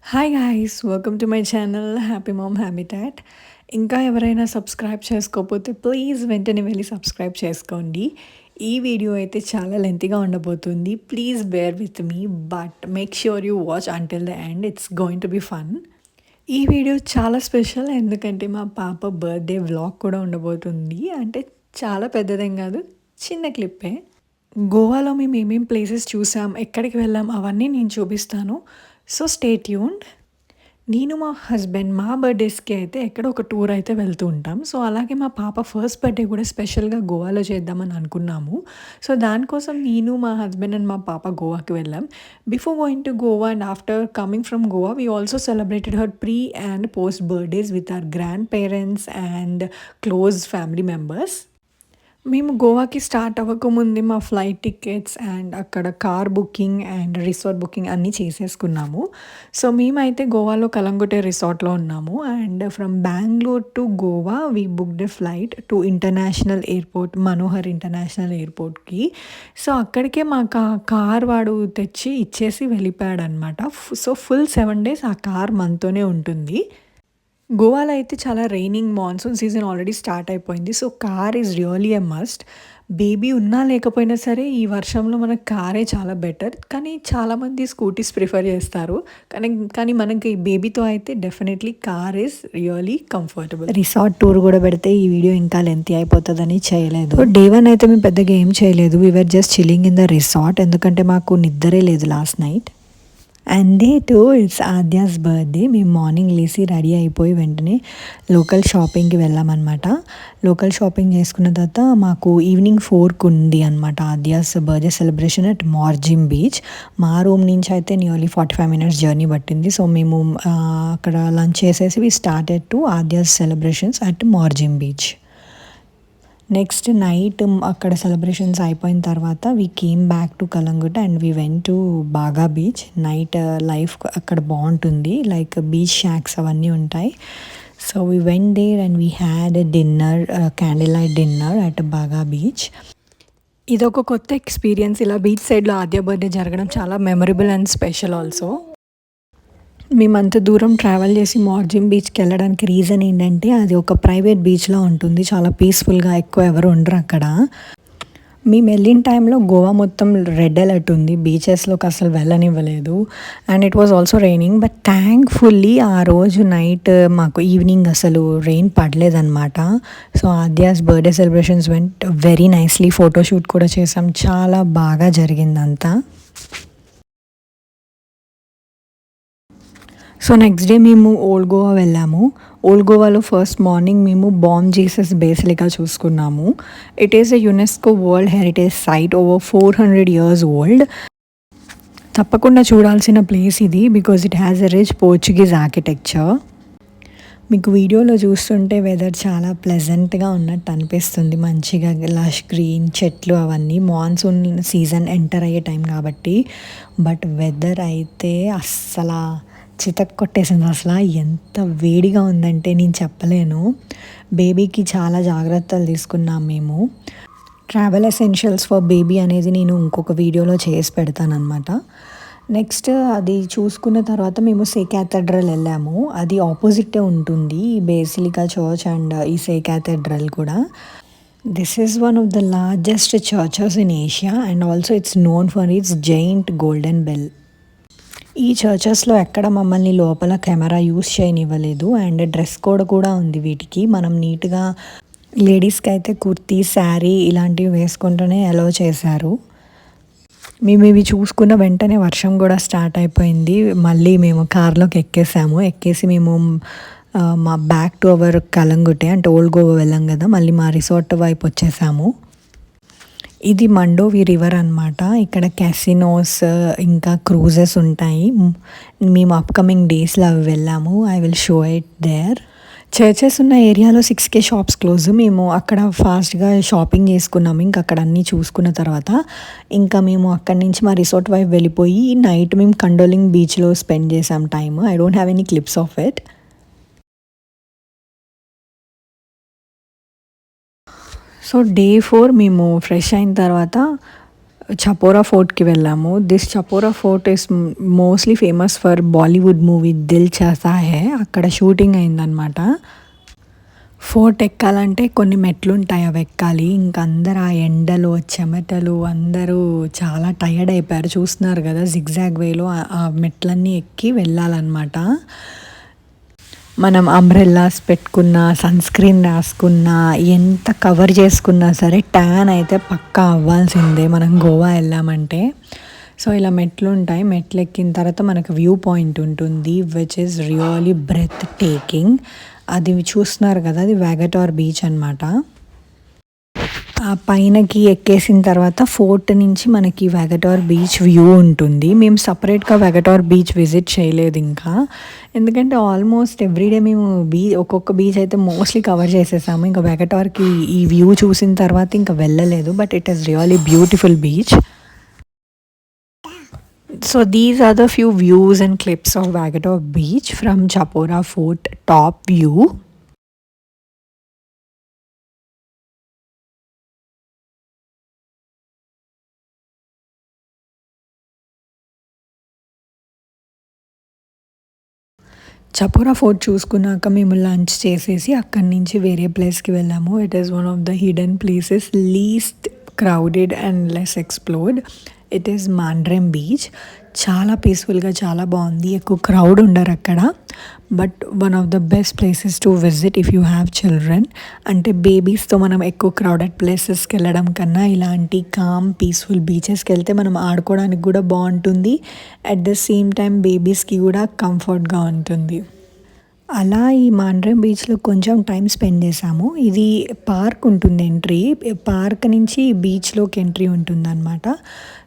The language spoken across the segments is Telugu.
Hi guys! Welcome to my channel happy ma'am habitat. ఇంకా ఎవరైనా సబ్స్క్రైబ్ చేసుకోకపోతే ప్లీజ్ వెంటనే వెళ్ళి సబ్స్క్రైబ్ చేసుకోండి. ఈ వీడియో అయితే చాలా లెంతీగా ఉండబోతుంది. Please bear with me but make sure you watch until the end. It's going to be fun. ఈ వీడియో చాలా స్పెషల్ ఎందుకంటే మా పాప బర్త్‌డే వ్లాగ్ కూడా ఉండబోతుంది. అంటే చాలా పెద్దదేం కాదు, చిన్న క్లిప్పే. గోవాలో మేము ఏమేం ప్లేసెస్ చూసాం, ఎక్కడికి వెళ్ళాం అవన్నీ నేను చూపిస్తాను. So stay tuned. నేను మా హస్బెండ్ మా బర్త్‌డేస్‌కి అయితే ఎక్కడో ఒక టూర్ అయితే వెళ్తూ ఉంటాం. సో అలాగే మా పాప ఫస్ట్ బర్త్‌డే కూడా స్పెషల్‌గా గోవాలో చేద్దామని అనుకున్నాము. సో దానికోసం నేను, మా హస్బెండ్ అండ్ మా పాప గోవాకి వెళ్ళాం. Before going to Goa and after coming from Goa we also celebrated her pre and post birthdays with our grandparents and close family members. మేము గోవాకి స్టార్ట్ అవ్వకముందే మా ఫ్లైట్ టికెట్స్ అండ్ అక్కడ car booking and resort booking అన్నీ చేసేసుకున్నాము. సో మేమైతే గోవాలో కలంగుటే రిసార్ట్‌లో ఉన్నాము. And from Bengaluru to Goa we booked a flight to international airport Manohar international ఎయిర్‌పోర్ట్‌కి. సో అక్కడికే మా కార్ వాడు తెచ్చి ఇచ్చేసి వెళ్ళిపోయాడనమాట. సో ఫుల్ 7 డేస్ ఆ కార్ మనతోనే ఉంటుంది. గోవాలో అయితే చాలా raining monsoon season already start అయిపోయింది. So car is really a must. Baby ఉన్నా లేకపోయినా సరే ఈ వర్షంలో మనకు కారే చాలా బెటర్. కానీ చాలామంది స్కూటీస్ ప్రిఫర్ చేస్తారు. కానీ కానీ మనకి బేబీతో అయితే definitely car is really comfortable. Resort tour కూడా పెడితే ఈ వీడియో ఇంకా లెంతీ అయిపోతుందని చేయలేదు. డే 1 అయితే మేము పెద్దగా ఏం చేయలేదు. We were just chilling in the resort ఎందుకంటే మాకు నిద్రే లేదు last night. And day 2 it's Aadya's birthday. మేము మార్నింగ్ లేసి రెడీ అయిపోయి వెంటనే లోకల్ షాపింగ్‌కి వెళ్ళామనమాట. లోకల్ షాపింగ్ చేసుకున్న తర్వాత మాకు ఈవినింగ్ 4కి ఉంది అనమాట Aadya's birthday celebration at Morjim beach. మా రూమ్ నుంచి అయితే నియర్లీ 45 మినిట్స్ జర్నీ పట్టింది. సో మేము అక్కడ లంచ్ చేసేసి we started to Aadya's celebrations at Morjim beach. Next night అక్కడ సెలబ్రేషన్స్ అయిపోయిన తర్వాత we came back to Calangute and we went to Baga beach. Night life అక్కడ బాగుంటుంది, లైక్ బీచ్ షాక్స్ అవన్నీ ఉంటాయి. So we went there and we had a dinner, candle light dinner at బాగా బీచ్. ఇదొక కొత్త ఎక్స్పీరియన్స్. ఇలా బీచ్ సైడ్లో ఆద్య బర్త్డే జరగడం చాలా మెమరబుల్ అండ్ స్పెషల్ ఆల్సో. మేమంత దూరం ట్రావెల్ చేసి మార్జిమ్ బీచ్‌కి వెళ్ళడానికి రీజన్ ఏంటంటే అది ఒక ప్రైవేట్ బీచ్‌లా ఉంటుంది. చాలా పీస్‌ఫుల్‌గా, ఎక్కువ ఎవరు ఉండరు అక్కడ. మేము వెళ్ళిన టైంలో గోవా మొత్తం రెడ్ అలర్ట్ ఉంది. బీచెస్‌లోకి అసలు వెళ్ళనివ్వలేదు. And it was also raining. But thankfully ఆ రోజు నైట్ మాకు ఈవినింగ్ అసలు రెయిన్ పడలేదన్నమాట. So Aadya's birthday celebrations went very nicely. Photoshoot కూడా చేసాం. చాలా బాగా జరిగిందంతా. సో నెక్స్ట్ డే మేము ఓల్డ్ గోవా వెళ్ళాము. ఓల్డ్ గోవాలో ఫస్ట్ మార్నింగ్ మేము బామ్ జీసస్ బేసిలికా చూసుకున్నాము. It is a UNESCO world heritage site over 400 years old. తప్పకుండా చూడాల్సిన ప్లేస్ ఇది because it has a rich Portuguese architecture. మీకు వీడియోలో చూస్తుంటే వెదర్ చాలా ప్లెజెంట్గా ఉన్నట్టు అనిపిస్తుంది. మంచిగా లష్ గ్రీన్ చెట్లు అవన్నీ మాన్సూన్ సీజన్ ఎంటర్ అయ్యే టైం కాబట్టి. బట్ వెదర్ అయితే అస్సలు చితక్ కొట్టేసింది. అసలు ఎంత వేడిగా ఉందంటే నేను చెప్పలేను. బేబీకి చాలా జాగ్రత్తలు తీసుకున్నాం మేము. ట్రావెల్ ఎసెన్షియల్స్ ఫర్ బేబీ అనేది నేను ఇంకొక వీడియోలో చేసి పెడతానమాట. నెక్స్ట్ అది చూసుకున్న తర్వాత మేము సే క్యాథడ్రల్ వెళ్ళాము. అది ఆపోజిటే ఉంటుంది బేసిలికా చర్చ్ అండ్ ఈ సే క్యాథడ్రల్ కూడా. This is one of the largest churches in Asia and also it's known for its giant golden bell. ఈ చర్చెస్లో ఎక్కడ మమ్మల్ని లోపల కెమెరా యూస్ చేయనివ్వలేదు అండ్ డ్రెస్ కోడ్ కూడా ఉంది వీటికి. మనం నీట్గా లేడీస్కి అయితే కుర్తీ, శారీ ఇలాంటివి వేసుకుంటూనే అలౌ చేశారు. మేము ఇవి చూసుకున్న వెంటనే వర్షం కూడా స్టార్ట్ అయిపోయింది. మళ్ళీ మేము కార్లోకి ఎక్కేసి మేము మా బ్యాక్ టు అవర్ కలంగుటే అంటే ఓల్డ్ గోవా వెళ్ళాం కదా, మళ్ళీ మా రిసార్ట్ వైపు వచ్చేసాము. ఇది మండోవి రివర్ అనమాట. ఇక్కడ క్యాసినోస్ ఇంకా క్రూజెస్ ఉంటాయి. మేము అప్కమింగ్ డేస్లో అవి వెళ్ళాము. I will show it there. Churches ఉన్న ఏరియాలో 6K షాప్స్ క్లోజ్. మేము అక్కడ ఫాస్ట్గా షాపింగ్ చేసుకున్నాము. ఇంకా అక్కడ అన్నీ చూసుకున్న తర్వాత ఇంకా మేము అక్కడి నుంచి మా రిసార్ట్ వైపు వెళ్ళిపోయి నైట్ మేము కండోలింగ్ బీచ్లో స్పెండ్ చేసాం time. I don't have any clips of it. So day 4 మేము ఫ్రెష్ అయిన తర్వాత చపోరా ఫోర్ట్‌కి వెళ్ళాము. This Chapora fort is mostly famous for Bollywood movie 'Dil Chahta Hai' అక్కడ షూటింగ్ అయిందనమాట. ఫోర్ట్ ఎక్కాలంటే కొన్ని మెట్లుంటాయి అవెక్కాలి. ఇంక అందరు ఆ ఎండలో, చెమటలు అందరూ చాలా టయర్డ్ అయిపోయారు. చూస్తున్నారు గదా! జిగ్‌జాగ్ వేలో ఆ మెట్లన్నీ ఎక్కి వెళ్ళాలనమాట. మనం అంబ్రెల్లాస్ పెట్టుకున్నా, సన్ స్క్రీన్ రాసుకున్నా, ఎంత కవర్ చేసుకున్నా సరే ట్యాన్ అయితే పక్కా అవ్వాల్సిందే మనం గోవా ఎళ్ళామంటే. సో, ఇలా మెట్లుంటాయి. మెట్లెక్కిన తర్వాత మనకు వ్యూ పాయింట్ ఉంటుంది. Which is really breathtaking. అది చూస్తున్నారు గదా! అది వాగటార్ బీచ్ అనమాట. ఆ పైనకి ఎక్కేసిన తర్వాత ఫోర్ట్ నుంచి మనకి వాగటార్ బీచ్ వ్యూ ఉంటుంది. మేము సెపరేట్‌గా వాగటార్ బీచ్ విజిట్ చేయలేదు ఇంకా. ఎందుకంటే ఆల్మోస్ట్ ఎవ్రీడే మేము ఒక్కొక్క బీచ్ అయితే మోస్ట్‌లీ కవర్ చేసేసాము. ఇంకా వాగటార్‌కి ఈ వ్యూ చూసిన తర్వాత ఇంకా వెళ్ళలేదు. But it is really beautiful beach. So these are the few views and clips of Vagator Beach from Chapora Fort top view. Chapora fort చూసుకున్నాక మేము లంచ్ చేసేసి అక్కడి నుంచి వేరే ప్లేస్‌కి వెళ్ళాము. It is one of the hidden places least crowded and less explored. It is Mandrem beach. చాలా పీస్‌ఫుల్‌గా చాలా బావుంది. ఎక్కువ క్రౌడ్ ఉండరక్కడ. But one of the best places to visit if you have children. అంటే బేబీస్‌తో మనం ఎక్కువ క్రౌడెడ్ ప్లేసెస్‌కి వెళ్ళడం కన్నా ఇలాంటి కామ్ పీస్‌ఫుల్ బీచెస్‌కి వెళ్తే మనం ఆడుకోవడానికి కూడా బావుంటుంది. అట్ ద సేమ్ టైమ్ బేబీస్‌కి కూడా కంఫర్ట్‌గా ఉంటుంది. అలా ఈ మాండ్రెమ్ బీచ్‌లో కొంచెం టైం స్పెండ్ చేశాము. ఇది పార్క్ ఉంటుంది ఎంట్రీ. పార్క్ నుంచి బీచ్‌లోకి ఎంట్రీ ఉంటుందనమాట.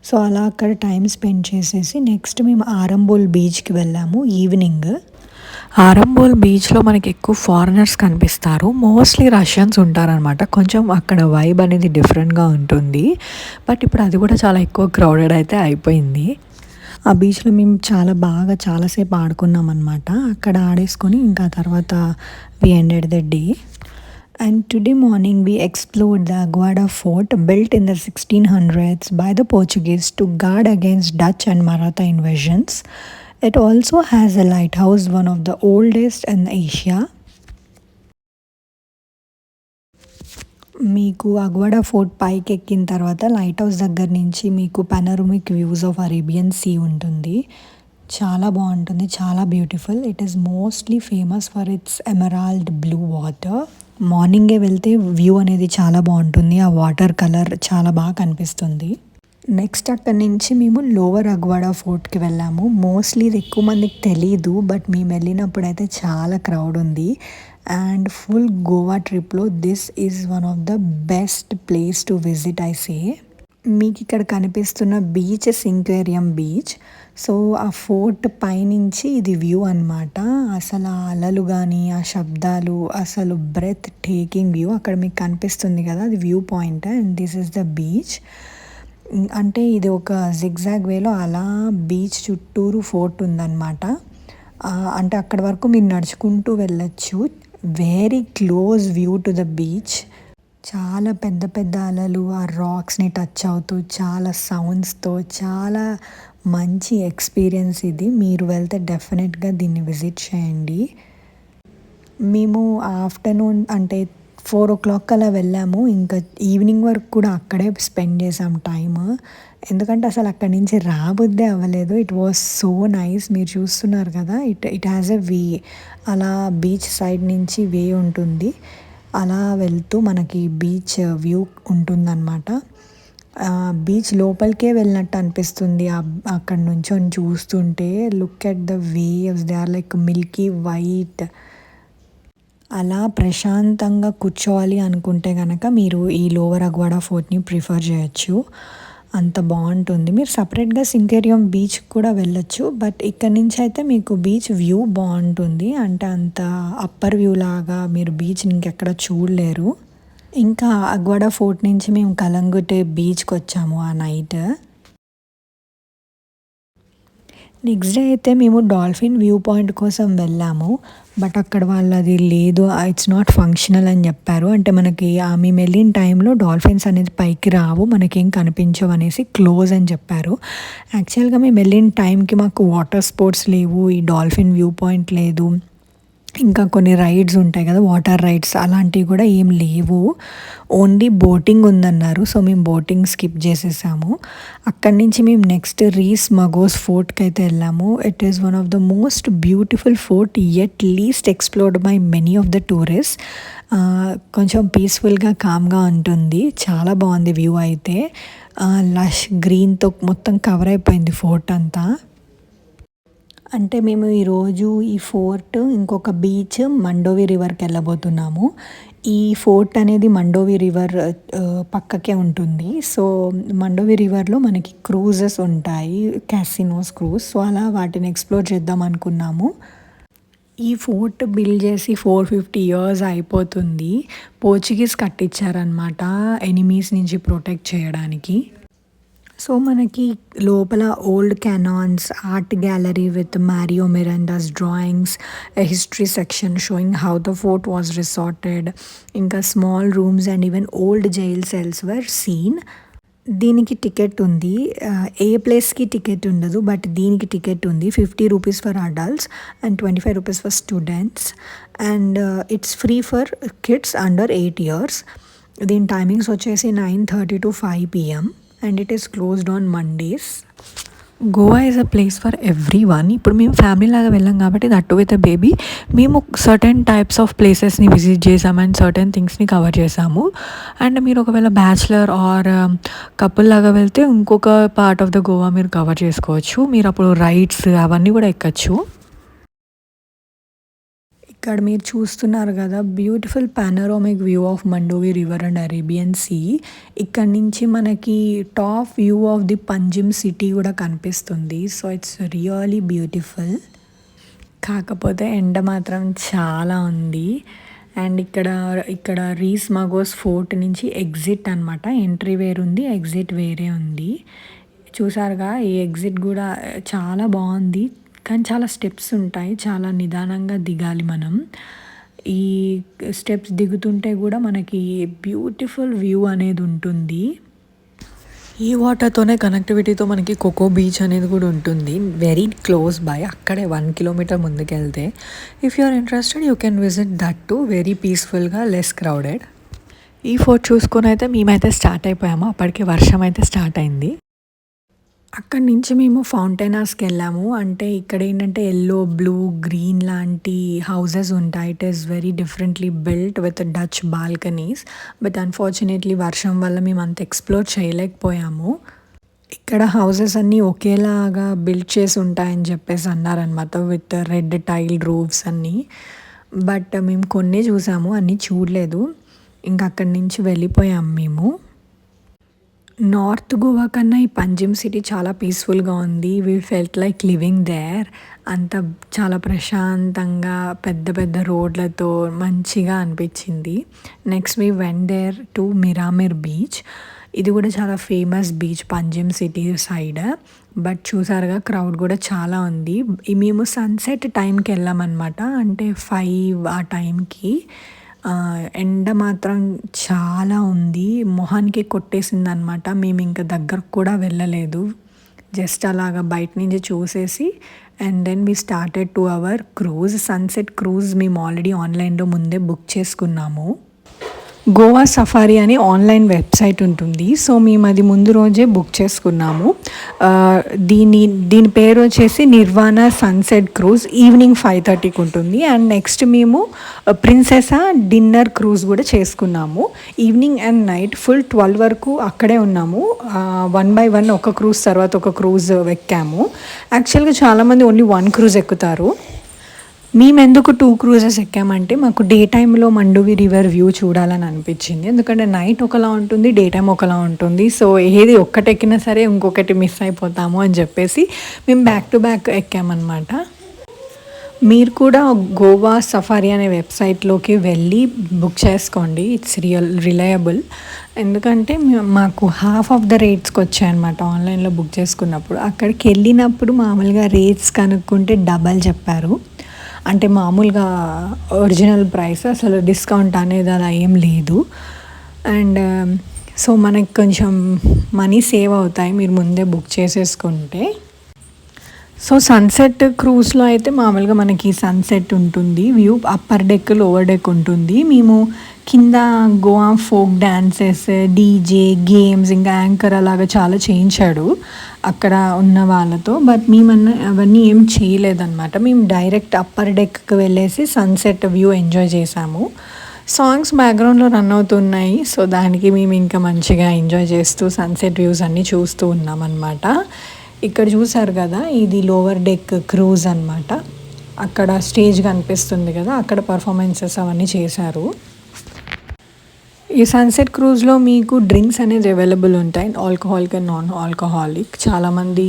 సో, అలా అక్కడ టైం స్పెండ్ చేసేసి నెక్స్ట్ మేము ఆరంబోల్ బీచ్‌కి వెళ్ళాము ఈవినింగ్. ఆరంబోల్ బీచ్‌లో మనకి ఎక్కువ ఫారినర్స్ కనిపిస్తారు. మోస్ట్‌లీ రష్యన్స్ ఉంటారనమాట. కొంచెం అక్కడ వైబ్ అనేది డిఫరెంట్‌గా ఉంటుంది. బట్ ఇప్పుడు అది కూడా చాలా ఎక్కువ క్రౌడెడ్ అయితే అయిపోయింది. ఆ బీచ్‌లో మేము చాలా సేపు ఆడుకున్నామనమాట. అక్కడ ఆడేసుకొని ఇంకా తర్వాత we ended the day. And today morning we explored the Aguada fort built in the 1600s by the Portuguese to guard against Dutch and Maratha invasions. It also has a lighthouse, one of the oldest in Asia. మీకు అగ్వాడా ఫోర్ట్ పైకెక్కిన తర్వాత లైట్ హౌస్ దగ్గర నుంచి మీకు panoramic views of Arabian sea ఉంటుంది. చాలా బావుంటుంది. చాలా beautiful. It is mostly famous for its emerald blue water. మార్నింగే వెళ్తే వ్యూ అనేది చాలా బావుంటుంది. ఆ వాటర్ కలర్ చాలా బాగా కనిపిస్తుంది. నెక్స్ట్ అక్కడి నుంచి మేము లోవర్ అగ్వాడా ఫోర్ట్‌కి వెళ్ళాము. మోస్ట్‌లీ ఇది ఎక్కువ మందికి తెలీదు. బట్ మేము వెళ్ళినప్పుడైతే చాలా క్రౌడ్ ఉంది. అండ్ ఫుల్ గోవా ట్రిప్‌లో this is one of the best place to visit I say. మీకు ఇక్కడ కనిపిస్తున్న బీచ్ సింక్వేరియం బీచ్. సో, ఆ ఫోర్ట్ పైనుంచి ఇది వ్యూ అనమాట. అసలు ఆ అలలు గానీ, ఆ శబ్దాలు అసలు బ్రెత్ టేకింగ్ వ్యూ. అక్కడ మీకు కనిపిస్తుంది కదా! అది view point and this is the beach. అంటే ఇది ఒక జిగ్‌జాగ్ వేలో అలా బీచ్ చుట్టూరు ఫోర్ట్ ఉందనమాట. అంటే అక్కడి వరకు మీరు నడుచుకుంటూ వెళ్ళొచ్చు. Very close view to the beach. చాలా పెద్ద పెద్ద అలలు ఆ రాక్స్‌ని టచ్ అవుతూ చాలా సౌండ్స్‌తో చాలా మంచి ఎక్స్‌పీరియన్స్ ఇది. మీరు వెళ్తే డెఫినెట్‌గా దీన్ని విజిట్ చేయండి. మేము ఆఫ్టర్‌నూన్ అంటే 4:00 అలా వెళ్ళాము. ఇంకా ఈవినింగ్ వరకు కూడా అక్కడే స్పెండ్ చేసాం టైము. ఎందుకంటే అసలు అక్కడి నుంచి రాబుద్దే అవ్వలేదు. It was so nice. మీరు చూస్తున్నారు కదా! It has a way. అలా బీచ్ సైడ్ నుంచి వే ఉంటుంది. అలా వెళ్తూ మనకి బీచ్ వ్యూ ఉంటుందన్నమాట. బీచ్ లోపలికే వెళ్ళినట్టు అనిపిస్తుంది. అక్కడ నుంచొని చూస్తుంటే look at the waves. They are like milky white. అలా ప్రశాంతంగా కూర్చోవాలి అనుకుంటే గనక మీరు ఈ లోవర్ అగ్వాడా ఫోర్ట్‌ని ప్రిఫర్ చేయొచ్చు. అంత బావుంటుంది. మీరు సెపరేట్‌గా సింకేరియం బీచ్‌కి కూడా వెళ్ళొచ్చు. బట్ ఇక్కడి నుంచి అయితే మీకు బీచ్ వ్యూ బావుంటుంది. అంటే అంత అప్పర్ వ్యూ లాగా మీరు బీచ్‌ని ఇంకెక్కడ చూడలేరు. ఇంకా అగ్వాడా ఫోర్ట్ నుంచి మేము కలంగుట్ బీచ్‌కొచ్చాము ఆ నైట్. నెక్స్ట్ డే అయితే మేము డాల్ఫిన్ వ్యూ పాయింట్ కోసం వెళ్ళాము. బట్ అక్కడ వాళ్ళు అది లేదు, ఇట్స్ నాట్ ఫంక్షనల్ అని చెప్పారు. అంటే మనకి మేము వెళ్ళిన టైంలో డాల్ఫిన్స్ అనేది పైకి రావు, మనకేం కనిపించవు అనేసి క్లోజ్ అని చెప్పారు. యాక్చువల్గా మేము వెళ్ళిన టైంకి మాకు వాటర్ స్పోర్ట్స్ లేవు, ఈ డాల్ఫిన్ వ్యూ పాయింట్ లేదు, ఇంకా కొన్ని రైడ్స్ ఉంటాయి కదా, వాటర్ రైడ్స్ అలాంటివి కూడా ఏం లేవు. ఓన్లీ బోటింగ్ ఉందన్నారు. సో మేము బోటింగ్ స్కిప్ చేసేసాము. అక్కడి నుంచి మేము నెక్స్ట్ రీస్ మగోస్ ఫోర్ట్కి అయితే వెళ్ళాము. It is one of the most beautiful fort yet least explored by many of the tourist. కొంచెం పీస్ఫుల్గా కామ్గా ఉంటుంది, చాలా బాగుంది వ్యూ అయితే. లష్ గ్రీన్తో మొత్తం కవర్ అయిపోయింది ఫోర్ట్ అంతా. అంటే మేము ఈరోజు ఈ ఫోర్ట్, ఇంకొక బీచ్ మండోవి రివర్కి వెళ్ళబోతున్నాము. ఈ ఫోర్ట్ అనేది మండోవి రివర్ పక్కకే ఉంటుంది. సో మండోవి రివర్లో మనకి క్రూజెస్ ఉంటాయి, క్యాసినోస్ క్రూజ్. సో అలా వాటిని ఎక్స్ప్లోర్ చేద్దాం అనుకున్నాము. ఈ ఫోర్ట్ బిల్డ్ చేసి 450 years అయిపోతుంది. పోర్చుగీస్ కట్టించారనమాట ఎనిమీస్ నుంచి ప్రొటెక్ట్ చేయడానికి. సో మనకి లోపల old cannons, art gallery with Mario Miranda's drawings, history section showing how the fort was resorted, ఇంకా small rooms and even old jail cells were seen. దీనికి టికెట్ ఉంది. ఏ ప్లేస్కి టికెట్ ఉండదు, బట్ దీనికి టికెట్ ఉంది. 50 rupees for adults and 25 rupees for students. And it's free for kids under 8 years. దీని టైమింగ్స్ వచ్చేసి 9:30 to 5 PM and it is closed on Mondays. Goa is a place for every one. ఇప్పుడు మేము ఫ్యామిలీ లాగా వెళ్ళాం కాబట్టి దట్ విత్ అ బేబీ. మేము సర్టెన్ టైప్స్ ఆఫ్ ప్లేసెస్ని విజిట్ చేసాము అండ్ సర్టెన్ థింగ్స్ని కవర్ చేసాము. అండ్ మీరు ఒకవేళ బ్యాచులర్ ఆర్ కపుల్ లాగా వెళ్తే ఇంకొక పార్ట్ ఆఫ్ ద గోవా మీరు కవర్ చేసుకోవచ్చు. మీరు అప్పుడు రైడ్స్ అవన్నీ కూడా ఎక్కచ్చు. ఇక్కడ మీరు చూస్తున్నారు కదా, beautiful panoramic view of Mandovi river and Arabian sea. ఇక్కడ నుంచి మనకి top view of the Panjim city కూడా కనిపిస్తుంది. So it's really beautiful. కాకపోతే ఎండ మాత్రం చాలా ఉంది. అండ్ ఇక్కడ రీస్ మగోస్ ఫోర్ట్ నుంచి ఎగ్జిట్ అనమాట. ఎంట్రీ వేరు ఉంది, ఎగ్జిట్ వేరే ఉంది. చూసారుగా, ఈ ఎగ్జిట్ కూడా చాలా బాగుంది, కానీ చాలా స్టెప్స్ ఉంటాయి, చాలా నిదానంగా దిగాలి మనం. ఈ స్టెప్స్ దిగుతుంటే కూడా మనకి బ్యూటిఫుల్ వ్యూ అనేది ఉంటుంది. ఈ వాటర్తోనే కనెక్టివిటీతో మనకి కోకో బీచ్ అనేది కూడా ఉంటుంది, వెరీ క్లోజ్ బై. అక్కడే 1 kilometer ముందుకెళ్తే. If you are interested you can visit that too, very పీస్ఫుల్గా, లెస్ క్రౌడెడ్. ఈ ఫోర్ట్ చూసుకొని అయితే మేమైతే స్టార్ట్ అయిపోయాము. అప్పటికే వర్షం అయితే స్టార్ట్ అయింది. అక్కడి నుంచి మేము ఫౌంటైనర్స్కి వెళ్ళాము. అంటే ఇక్కడ ఏంటంటే ఎల్లో, బ్లూ, గ్రీన్ లాంటి హౌజెస్ ఉంటాయి. It is very differently built with Dutch balconies. But unfortunately వర్షం వల్ల మేము అంత ఎక్స్ప్లోర్ చేయలేకపోయాము. ఇక్కడ హౌజెస్ అన్నీ ఒకేలాగా బిల్డ్ చేసి ఉంటాయని చెప్పేసి అన్నారనమాట, విత్ రెడ్ టైల్ రూఫ్స్ అన్నీ. బట్ మేము కొన్ని చూసాము, అన్నీ చూడలేదు. ఇంకా అక్కడి నుంచి వెళ్ళిపోయాము మేము. నార్త్ గోవా కన్నా ఈ పంజిమ్ సిటీ చాలా పీస్ఫుల్గా ఉంది. We felt like living there. అంత చాలా ప్రశాంతంగా, పెద్ద పెద్ద రోడ్లతో మంచిగా అనిపించింది. Next we went there to Miramar beach. ఇది కూడా చాలా famous beach Panjim city side. But చూసారుగా, క్రౌడ్ కూడా చాలా ఉంది. మేము సన్సెట్ టైంకి వెళ్ళామన్నమాట, అంటే 5 ఆ టైంకి. ఎండ మాత్రం చాలా ఉంది, మొహానికి కొట్టేసింది అనమాట. మేము ఇంకా దగ్గరకు కూడా వెళ్ళలేదు, జస్ట్ అలాగా బయట నుంచి చూసేసి and then we started to our cruise. Sunset cruise మేము ఆల్రెడీ ఆన్లైన్లో ముందే బుక్ చేసుకున్నాము. గోవా సఫారీ అని ఆన్లైన్ వెబ్సైట్ ఉంటుంది. సో మేము అది ముందు రోజే బుక్ చేసుకున్నాము. దీని పేరు వచ్చేసి నిర్వాణ సన్సెట్ క్రూజ్. ఈవినింగ్ 5:30కి ఉంటుంది. అండ్ నెక్స్ట్ మేము ప్రిన్సెసా డిన్నర్ క్రూజ్ కూడా చేసుకున్నాము. ఈవినింగ్ అండ్ నైట్ ఫుల్ 12 వరకు అక్కడే ఉన్నాము. 1 by 1 ఒక క్రూజ్ తర్వాత ఒక క్రూజ్ ఎక్కాము. యాక్చువల్గా చాలామంది ఓన్లీ 1 క్రూజ్ ఎక్కుతారు. మేము ఎందుకు 2 cruises ఎక్కామంటే, మాకు డే టైంలో మండోవి రివర్ వ్యూ చూడాలని అనిపించింది. ఎందుకంటే నైట్ ఒకలా ఉంటుంది, డే టైం ఒకలా ఉంటుంది. సో ఏది ఒక్కటి ఎక్కినా సరే ఇంకొకటి మిస్ అయిపోతాము అని చెప్పేసి మేము బ్యాక్ టు బ్యాక్ ఎక్కామన్నమాట. మీరు కూడా గోవా సఫారీ అనే వెబ్సైట్లోకి వెళ్ళి బుక్ చేసుకోండి. It's reliable. ఎందుకంటే మాకు హాఫ్ ఆఫ్ ద రేట్స్కి వచ్చాయన్నమాట ఆన్లైన్లో బుక్ చేసుకున్నప్పుడు. అక్కడికి వెళ్ళినప్పుడు మామూలుగా రేట్స్ కనుక్కుంటే డబల్ చెప్పారు. అంటే మామూలుగా ఒరిజినల్ ప్రైస్, అసలు డిస్కౌంట్ అనేది అలా ఏం లేదు. అండ్ సో మనకి కొంచెం మనీ సేవ్ అవుతాయి మీరు ముందే బుక్ చేసేసుకుంటే. సో సన్సెట్ క్రూజ్లో అయితే మామూలుగా మనకి సన్సెట్ ఉంటుంది, view upper deck lower deck ఉంటుంది. మేము కింద Goa folk dances, DJ, games, ఇంకా యాంకర్ అలాగా చాలా చేయించాడు అక్కడ ఉన్న వాళ్ళతో. బట్ మేమన్నా అవన్నీ ఏం చేయలేదన్నమాట. మేము డైరెక్ట్ అప్పర్ డెక్కి వెళ్ళేసి సన్సెట్ వ్యూ ఎంజాయ్ చేసాము. సాంగ్స్ బ్యాక్గ్రౌండ్లో రన్ అవుతున్నాయి. సో దానికి మేము ఇంకా మంచిగా ఎంజాయ్ చేస్తూ సన్సెట్ వ్యూస్ అన్నీ చూస్తూ ఉన్నాం అన్నమాట. ఇక్కడ చూసారు కదా, ఇది లోవర్ డెక్ క్రూజ్ అనమాట. అక్కడ స్టేజ్ కనిపిస్తుంది కదా, అక్కడ పర్ఫార్మెన్సెస్ అవన్నీ చేశారు. ఈ సన్సెట్ క్రూజ్లో మీకు డ్రింక్స్ అనేది అవైలబుల్ ఉంటాయి, ఆల్కహాలిక్ అండ్ నాన్ ఆల్కహాలిక్. చాలామంది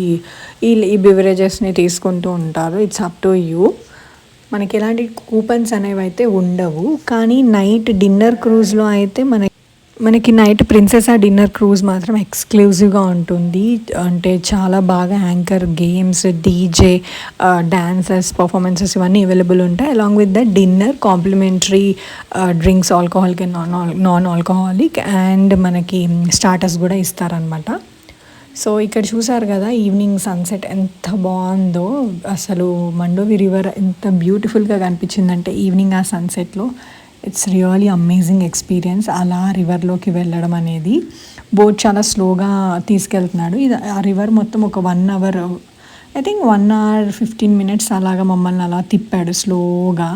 ఈ బివరేజెస్ని తీసుకుంటూ ఉంటారు. It's up to you. మనకి ఎలాంటి కూపన్స్ అనేవి అయితే ఉండవు. కానీ నైట్ డిన్నర్ క్రూజ్లో అయితే మనకి నైట్ ప్రిన్సెసా డిన్నర్ క్రూజ్ మాత్రం ఎక్స్క్లూజివ్గా ఉంటుంది. అంటే చాలా బాగా anchor, games, DJ, dances, performances ఇవన్నీ అవైలబుల్ ఉంటాయి. Along with the dinner complimentary drinks, alcoholic and non alcoholic, and మనకి స్టార్టర్స్ కూడా ఇస్తారనమాట. సో ఇక్కడ చూసారు కదా ఈవినింగ్ సన్సెట్ ఎంత బాగుందో. అసలు మండోవి రివర్ ఎంత బ్యూటిఫుల్గా కనిపించిందంటే ఈవినింగ్ ఆ సన్సెట్లో. ఇట్స్ రియలీ అమేజింగ్ ఎక్స్పీరియన్స్ అలా రివర్లోకి వెళ్ళడం అనేది. బోట్ చాలా స్లోగా తీసుకెళ్తున్నాడు. ఇది ఆ రివర్ మొత్తం ఒక 1 hour, I think 1 hour 15 minutes అలాగా మమ్మల్ని అలా తిప్పాడు స్లోగా.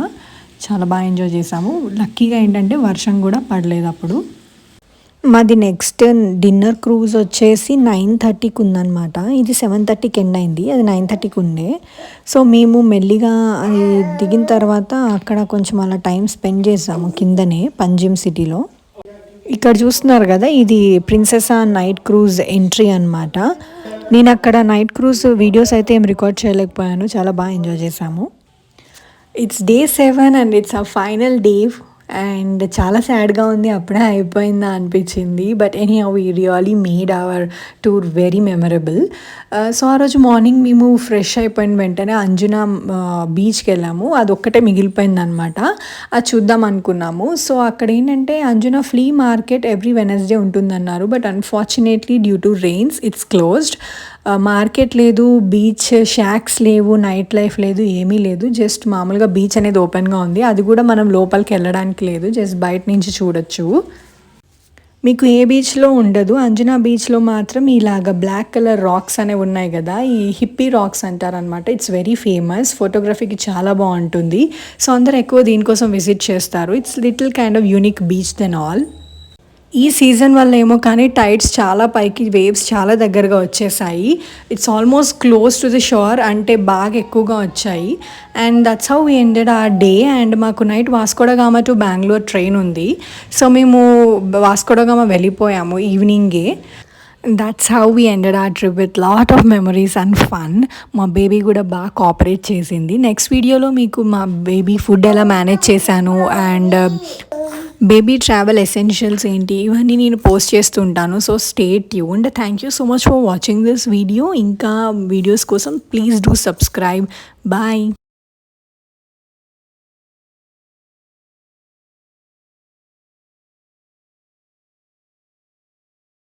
చాలా బాగా ఎంజాయ్ చేసాము. లక్కీగా ఏంటంటే వర్షం కూడా పడలేదు అప్పుడు. మాది నెక్స్ట్ డిన్నర్ క్రూజ్ వచ్చేసి 9:30కి ఉందన్నమాట. ఇది 7:30కి ఎండ్ అయింది, అది 9:30కి ఉండే. సో మేము మెల్లిగా అది దిగిన తర్వాత అక్కడ కొంచెం అలా టైం స్పెండ్ చేసాము కిందనే పంజిమ్ సిటీలో. ఇక్కడ చూస్తున్నారు కదా, ఇది ప్రిన్సెసా నైట్ క్రూజ్ ఎంట్రీ అనమాట. నేను అక్కడ నైట్ క్రూజ్ వీడియోస్ అయితే ఏం రికార్డ్ చేయలేకపోయాను. చాలా బాగా ఎంజాయ్ చేసాము. It's day 7 and it's a final day. And చాలా సాడ్గా ఉంది, అప్పుడే అయిపోయిందా అనిపించింది. But any how we really made our tour very memorable. So ఆ రోజు మార్నింగ్ మేము ఫ్రెష్ అయిపోయిన వెంటనే అంజునా బీచ్కి వెళ్ళాము. అది ఒక్కటే మిగిలిపోయింది అనమాట, అది చూద్దాం అనుకున్నాము. సో అక్కడ ఏంటంటే Anjuna flea market every Wednesday ఉంటుందన్నారు. But unfortunately due to rains it's closed. Market లేదు, బీచ్ షాక్స్ లేవు, నైట్ లైఫ్ లేదు, ఏమీ లేదు. జస్ట్ మామూలుగా బీచ్ అనేది ఓపెన్గా ఉంది. అది కూడా మనం లోపలికి వెళ్ళడానికి లేదు, జస్ట్ బయట నుంచి చూడొచ్చు. మీకు ఏ బీచ్లో ఉండదు. అంజునా బీచ్లో మాత్రం ఇలాగ బ్లాక్ కలర్ రాక్స్ అనేవి ఉన్నాయి కదా, ఈ హిప్పీ రాక్స్ అంటారనమాట. ఇట్స్ వెరీ ఫేమస్, ఫోటోగ్రఫీకి చాలా బాగుంటుంది. సో అందరు ఎక్కువ దీనికోసం విజిట్ చేస్తారు. It's little kind of unique beach than all. ఈ సీజన్ వల్ల ఏమో కానీ టైడ్స్ చాలా పైకి, వేవ్స్ చాలా దగ్గరగా వచ్చేసాయి. It's almost close to the shore, అంటే బాగా ఎక్కువగా వచ్చాయి. And that's how we ended ఆ డే. అండ్ మాకు night Vasco da Gama to Bengaluru train ఉంది. సో మేము వాస్కోడగామా వెళ్ళిపోయాము ఈవినింగే. దట్స్ హౌ వీ ఎండెడ్ ఆ trip with lot of memories and fun. మా బేబీ కూడా బాగా కోఆపరేట్ చేసింది. నెక్స్ట్ వీడియోలో మీకు మా బేబీ ఫుడ్ ఎలా మేనేజ్ చేశాను అండ్ బేబీ ట్రావెల్ ఎసెన్షియల్స్ ఏంటి ఇవన్నీ నేను పోస్ట్ చేస్తుంటాను. So stay tuned. Thank you so much for watching this video. ఇంకా వీడియోస్ కోసం ప్లీజ్ డూ సబ్స్క్రైబ్. బాయ్.